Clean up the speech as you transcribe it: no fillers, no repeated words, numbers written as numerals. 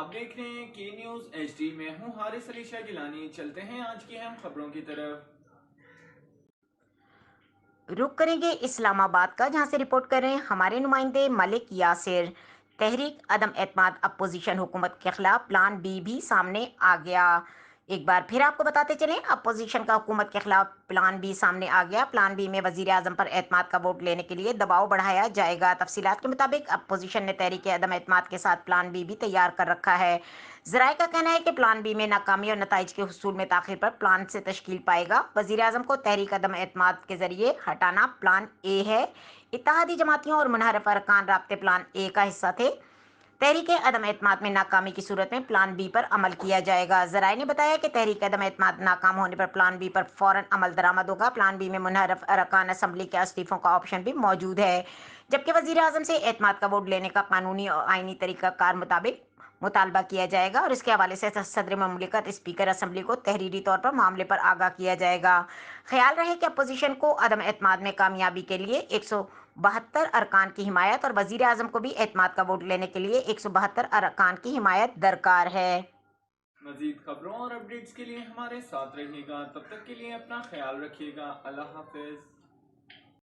آپ دیکھ رہے ہیں کی نیوز ایچ ڈی میں ہوں حارث علی شاہ گیلانی۔ چلتے ہیں آج کی اہم خبروں کی طرف۔ رخ کریں گے اسلام آباد کا، جہاں سے رپورٹ کر رہے ہیں ہمارے نمائندے ملک یاسر۔ تحریک عدم اعتماد اپوزیشن حکومت کے خلاف پلان بی بھی سامنے آ گیا۔ ایک بار پھر آپ کو بتاتے چلیں، اپوزیشن کا حکومت کے خلاف پلان بی سامنے آ گیا۔ پلان بی میں وزیر اعظم پر اعتماد کا ووٹ لینے کے لیے دباؤ بڑھایا جائے گا۔ تفصیلات کے مطابق اپوزیشن نے تحریک عدم اعتماد کے ساتھ پلان بی بھی تیار کر رکھا ہے۔ ذرائع کا کہنا ہے کہ پلان بی میں ناکامی اور نتائج کے حصول میں تاخیر پر پلان سے تشکیل پائے گا۔ وزیر اعظم کو تحریک عدم اعتماد کے ذریعے ہٹانا پلان اے ہے۔ اتحادی جماعتوں اور منحرف ارکان رابطے پلان اے کا حصہ تھے۔ تحریک عدم اعتماد میں ناکامی کی صورت میں پلان بی پر عمل کیا جائے گا۔ ذرائع نے بتایا کہ تحریک عدم اعتماد ناکام ہونے پر پلان بی پر فوراً عمل درآمد ہوگا۔ پلان بی میں منحرف ارکان اسمبلی کے استعفوں کا آپشن بھی موجود ہے، جبکہ وزیر اعظم سے اعتماد کا ووٹ لینے کا قانونی اور آئینی طریقہ کار مطابق مطالبہ کیا جائے گا، اور اس کے حوالے سے صدر مملکت اسپیکر اسمبلی کو تحریری طور پر معاملے پر آگاہ کیا جائے گا۔ خیال رہے کہ اپوزیشن کو عدم اعتماد میں کامیابی کے لیے 172 ارکان کی حمایت اور وزیر اعظم کو بھی اعتماد کا ووٹ لینے کے لیے 172 ارکان کی حمایت درکار ہے۔ مزید خبروں اور اپڈیٹس کے لیے ہمارے ساتھ رہیے گا۔ تب تک کے لیے اپنا خیال رکھیے گا۔ اللہ حافظ۔